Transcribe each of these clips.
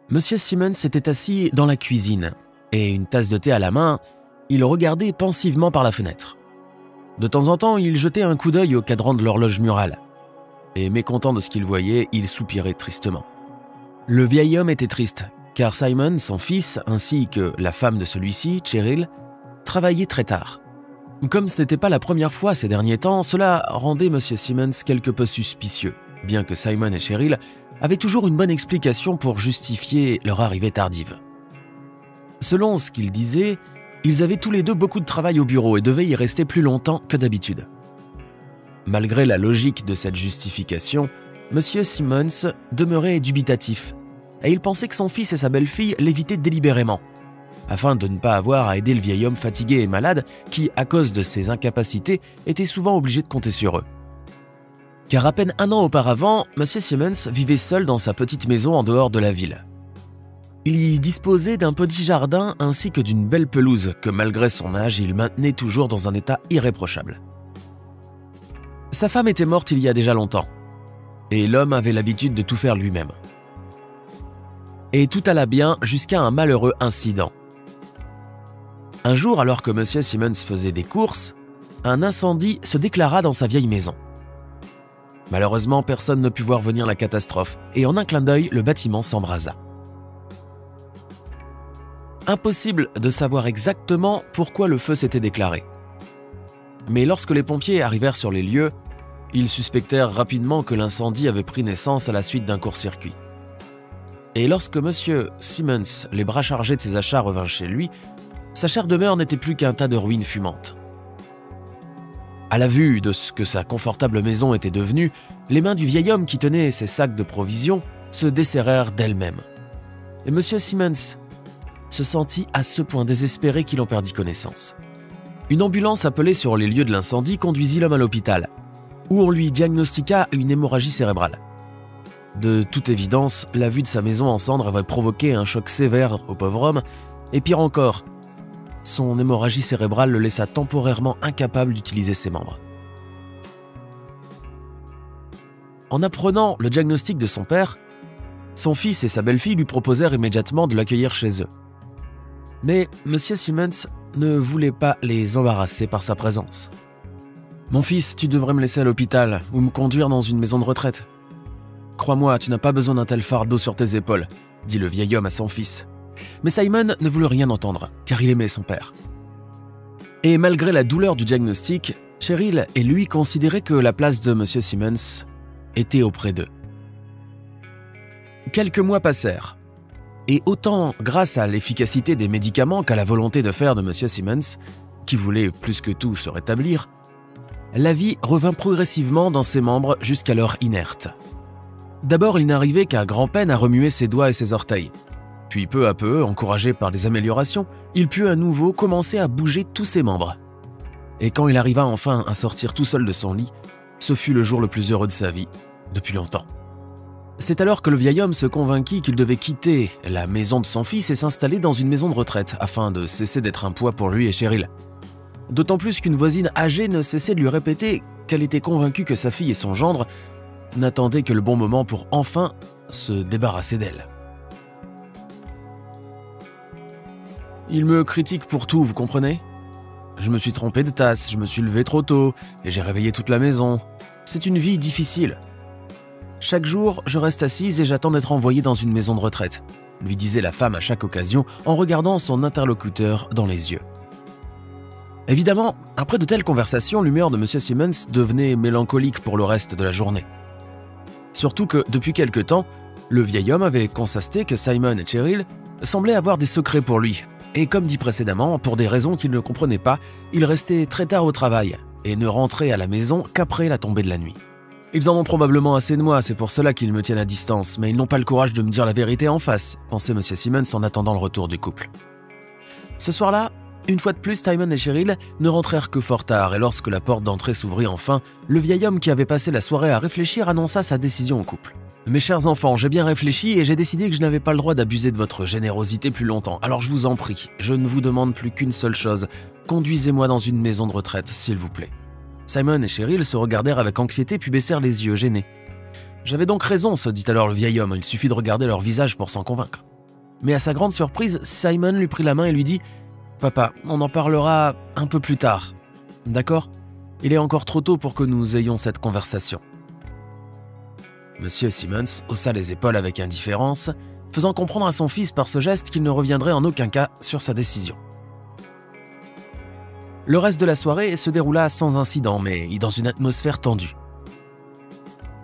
Monsieur Simmons était assis dans la cuisine et, une tasse de thé à la main, il regardait pensivement par la fenêtre. De temps en temps, il jetait un coup d'œil au cadran de l'horloge murale. Et mécontent de ce qu'il voyait, il soupirait tristement. Le vieil homme était triste, car Simon, son fils, ainsi que la femme de celui-ci, Cheryl, travaillaient très tard. Comme ce n'était pas la première fois ces derniers temps, cela rendait M. Simmons quelque peu suspicieux, bien que Simon et Cheryl avaient toujours une bonne explication pour justifier leur arrivée tardive. Selon ce qu'ils disaient, ils avaient tous les deux beaucoup de travail au bureau et devaient y rester plus longtemps que d'habitude. Malgré la logique de cette justification, M. Simmons demeurait dubitatif, et il pensait que son fils et sa belle-fille l'évitaient délibérément, afin de ne pas avoir à aider le vieil homme fatigué et malade qui, à cause de ses incapacités, était souvent obligé de compter sur eux. Car à peine un an auparavant, M. Simmons vivait seul dans sa petite maison en dehors de la ville. Il y disposait d'un petit jardin ainsi que d'une belle pelouse que, malgré son âge, il maintenait toujours dans un état irréprochable. Sa femme était morte il y a déjà longtemps, et l'homme avait l'habitude de tout faire lui-même. Et tout alla bien jusqu'à un malheureux incident. Un jour, alors que M. Simmons faisait des courses, un incendie se déclara dans sa vieille maison. Malheureusement, personne ne put voir venir la catastrophe, et en un clin d'œil, le bâtiment s'embrasa. Impossible de savoir exactement pourquoi le feu s'était déclaré. Mais lorsque les pompiers arrivèrent sur les lieux, ils suspectèrent rapidement que l'incendie avait pris naissance à la suite d'un court-circuit. Et lorsque M. Simmons, les bras chargés de ses achats, revint chez lui, sa chère demeure n'était plus qu'un tas de ruines fumantes. À la vue de ce que sa confortable maison était devenue, les mains du vieil homme qui tenait ses sacs de provisions se desserrèrent d'elles-mêmes. Et M. Simmons se sentit à ce point désespéré qu'il en perdit connaissance. Une ambulance appelée sur les lieux de l'incendie conduisit l'homme à l'hôpital, où on lui diagnostiqua une hémorragie cérébrale. De toute évidence, la vue de sa maison en cendres avait provoqué un choc sévère au pauvre homme, et pire encore, son hémorragie cérébrale le laissa temporairement incapable d'utiliser ses membres. En apprenant le diagnostic de son père, son fils et sa belle-fille lui proposèrent immédiatement de l'accueillir chez eux. Mais M. Simmons ne voulait pas les embarrasser par sa présence. « Mon fils, tu devrais me laisser à l'hôpital ou me conduire dans une maison de retraite. Crois-moi, tu n'as pas besoin d'un tel fardeau sur tes épaules, » dit le vieil homme à son fils. Mais Simon ne voulut rien entendre, car il aimait son père. Et malgré la douleur du diagnostic, Cheryl et lui considéraient que la place de M. Simmons était auprès d'eux. Quelques mois passèrent. Et autant grâce à l'efficacité des médicaments qu'à la volonté de faire de M. Simmons, qui voulait plus que tout se rétablir, la vie revint progressivement dans ses membres jusqu'alors inertes. D'abord, il n'arrivait qu'à grand-peine à remuer ses doigts et ses orteils. Puis peu à peu, encouragé par les améliorations, il put à nouveau commencer à bouger tous ses membres. Et quand il arriva enfin à sortir tout seul de son lit, ce fut le jour le plus heureux de sa vie, depuis longtemps. C'est alors que le vieil homme se convainquit qu'il devait quitter la maison de son fils et s'installer dans une maison de retraite afin de cesser d'être un poids pour lui et Cheryl. D'autant plus qu'une voisine âgée ne cessait de lui répéter qu'elle était convaincue que sa fille et son gendre n'attendaient que le bon moment pour enfin se débarrasser d'elle. Il me critique pour tout, vous comprenez ? Je me suis trompé de tasse, je me suis levé trop tôt et j'ai réveillé toute la maison. C'est une vie difficile. Chaque jour, je reste assise et j'attends d'être envoyée dans une maison de retraite, lui disait la femme à chaque occasion en regardant son interlocuteur dans les yeux. Évidemment, après de telles conversations, l'humeur de M. Simmons devenait mélancolique pour le reste de la journée. Surtout que, depuis quelque temps, le vieil homme avait constaté que Simon et Cheryl semblaient avoir des secrets pour lui. Et comme dit précédemment, pour des raisons qu'il ne comprenait pas, il restait très tard au travail et ne rentrait à la maison qu'après la tombée de la nuit. Ils en ont probablement assez de moi, c'est pour cela qu'ils me tiennent à distance, mais ils n'ont pas le courage de me dire la vérité en face, pensait M. Simmons en attendant le retour du couple. Ce soir-là, une fois de plus, Simon et Cheryl ne rentrèrent que fort tard, et lorsque la porte d'entrée s'ouvrit enfin, le vieil homme qui avait passé la soirée à réfléchir annonça sa décision au couple. « Mes chers enfants, j'ai bien réfléchi et j'ai décidé que je n'avais pas le droit d'abuser de votre générosité plus longtemps, alors je vous en prie, je ne vous demande plus qu'une seule chose, conduisez-moi dans une maison de retraite, s'il vous plaît. » Simon et Cheryl se regardèrent avec anxiété puis baissèrent les yeux, gênés. « J'avais donc raison, se dit alors le vieil homme, il suffit de regarder leur visage pour s'en convaincre. Mais à sa grande surprise, Simon lui prit la main et lui dit « Papa, on en parlera un peu plus tard. D'accord ? Il est encore trop tôt pour que nous ayons cette conversation. » Monsieur Simmons haussa les épaules avec indifférence, faisant comprendre à son fils par ce geste qu'il ne reviendrait en aucun cas sur sa décision. Le reste de la soirée se déroula sans incident, mais dans une atmosphère tendue.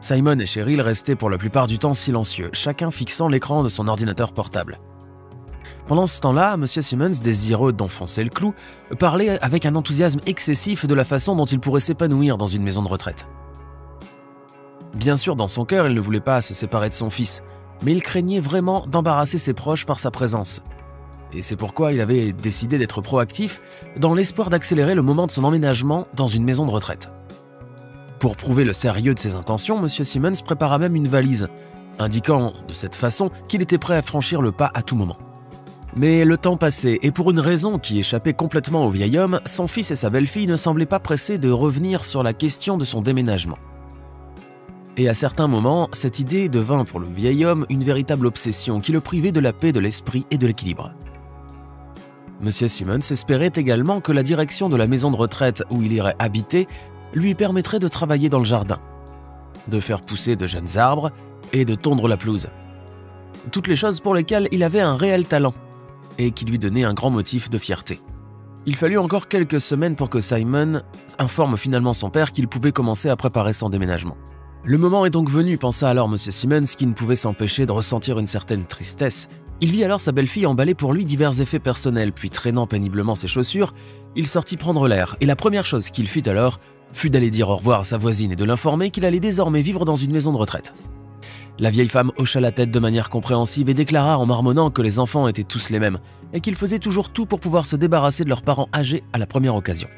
Simon et Cheryl restaient pour la plupart du temps silencieux, chacun fixant l'écran de son ordinateur portable. Pendant ce temps-là, M. Simmons, désireux d'enfoncer le clou, parlait avec un enthousiasme excessif de la façon dont il pourrait s'épanouir dans une maison de retraite. Bien sûr, dans son cœur, il ne voulait pas se séparer de son fils, mais il craignait vraiment d'embarrasser ses proches par sa présence. Et c'est pourquoi il avait décidé d'être proactif dans l'espoir d'accélérer le moment de son emménagement dans une maison de retraite. Pour prouver le sérieux de ses intentions, M. Simmons prépara même une valise, indiquant de cette façon qu'il était prêt à franchir le pas à tout moment. Mais le temps passait, et pour une raison qui échappait complètement au vieil homme, son fils et sa belle-fille ne semblaient pas pressés de revenir sur la question de son déménagement. Et à certains moments, cette idée devint pour le vieil homme une véritable obsession qui le privait de la paix de l'esprit et de l'équilibre. M. Simmons espérait également que la direction de la maison de retraite où il irait habiter lui permettrait de travailler dans le jardin, de faire pousser de jeunes arbres et de tondre la pelouse. Toutes les choses pour lesquelles il avait un réel talent et qui lui donnaient un grand motif de fierté. Il fallut encore quelques semaines pour que Simon informe finalement son père qu'il pouvait commencer à préparer son déménagement. Le moment est donc venu, pensa alors M. Simmons, qui ne pouvait s'empêcher de ressentir une certaine tristesse. Il vit alors sa belle-fille emballer pour lui divers effets personnels, puis traînant péniblement ses chaussures, il sortit prendre l'air, et la première chose qu'il fit alors fut d'aller dire au revoir à sa voisine et de l'informer qu'il allait désormais vivre dans une maison de retraite. La vieille femme hocha la tête de manière compréhensive et déclara en marmonnant que les enfants étaient tous les mêmes, et qu'ils faisaient toujours tout pour pouvoir se débarrasser de leurs parents âgés à la première occasion.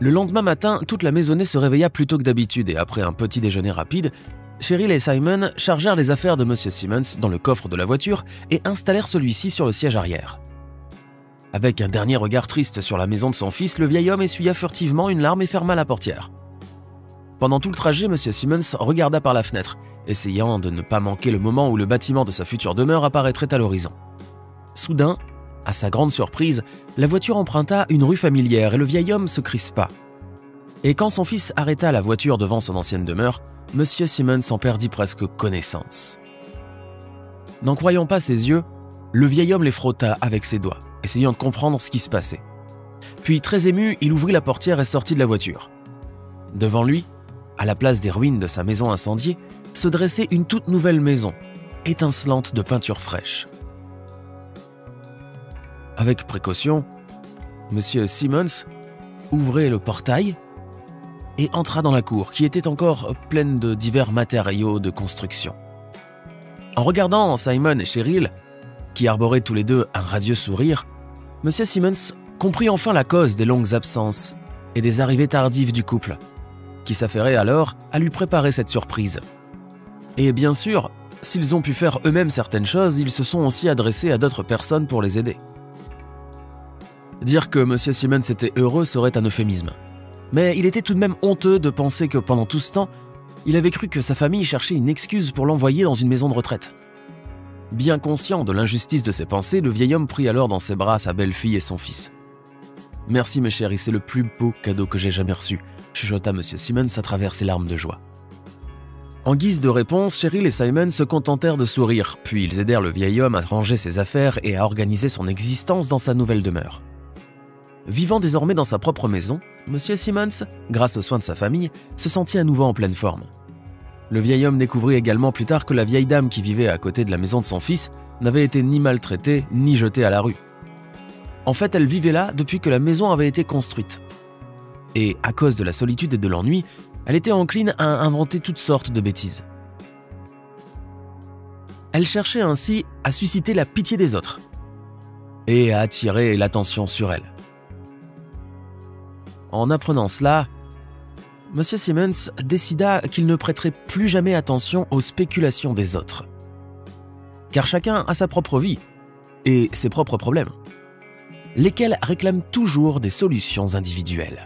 Le lendemain matin, toute la maisonnée se réveilla plus tôt que d'habitude et après un petit déjeuner rapide, Cheryl et Simon chargèrent les affaires de M. Simmons dans le coffre de la voiture et installèrent celui-ci sur le siège arrière. Avec un dernier regard triste sur la maison de son fils, le vieil homme essuya furtivement une larme et ferma la portière. Pendant tout le trajet, M. Simmons regarda par la fenêtre, essayant de ne pas manquer le moment où le bâtiment de sa future demeure apparaîtrait à l'horizon. Soudain, à sa grande surprise, la voiture emprunta une rue familière et le vieil homme se crispa. Et quand son fils arrêta la voiture devant son ancienne demeure, M. Simmons en perdit presque connaissance. N'en croyant pas ses yeux, le vieil homme les frotta avec ses doigts, essayant de comprendre ce qui se passait. Puis, très ému, il ouvrit la portière et sortit de la voiture. Devant lui, à la place des ruines de sa maison incendiée, se dressait une toute nouvelle maison, étincelante de peinture fraîche. Avec précaution, M. Simmons ouvrit le portail et entra dans la cour, qui était encore pleine de divers matériaux de construction. En regardant Simon et Cheryl, qui arboraient tous les deux un radieux sourire, M. Simmons comprit enfin la cause des longues absences et des arrivées tardives du couple, qui s'affairait alors à lui préparer cette surprise. Et bien sûr, s'ils ont pu faire eux-mêmes certaines choses, ils se sont aussi adressés à d'autres personnes pour les aider. Dire que M. Simmons était heureux serait un euphémisme. Mais il était tout de même honteux de penser que pendant tout ce temps, il avait cru que sa famille cherchait une excuse pour l'envoyer dans une maison de retraite. Bien conscient de l'injustice de ses pensées, le vieil homme prit alors dans ses bras sa belle-fille et son fils. « Merci mes chéris, c'est le plus beau cadeau que j'ai jamais reçu », chuchota M. Simmons à travers ses larmes de joie. En guise de réponse, Cheryl et Simon se contentèrent de sourire, puis ils aidèrent le vieil homme à ranger ses affaires et à organiser son existence dans sa nouvelle demeure. Vivant désormais dans sa propre maison, M. Simmons, grâce aux soins de sa famille, se sentit à nouveau en pleine forme. Le vieil homme découvrit également plus tard que la vieille dame qui vivait à côté de la maison de son fils n'avait été ni maltraitée ni jetée à la rue. En fait, elle vivait là depuis que la maison avait été construite. Et à cause de la solitude et de l'ennui, elle était encline à inventer toutes sortes de bêtises. Elle cherchait ainsi à susciter la pitié des autres et à attirer l'attention sur elle. En apprenant cela, M. Simmons décida qu'il ne prêterait plus jamais attention aux spéculations des autres. Car chacun a sa propre vie et ses propres problèmes, lesquels réclament toujours des solutions individuelles.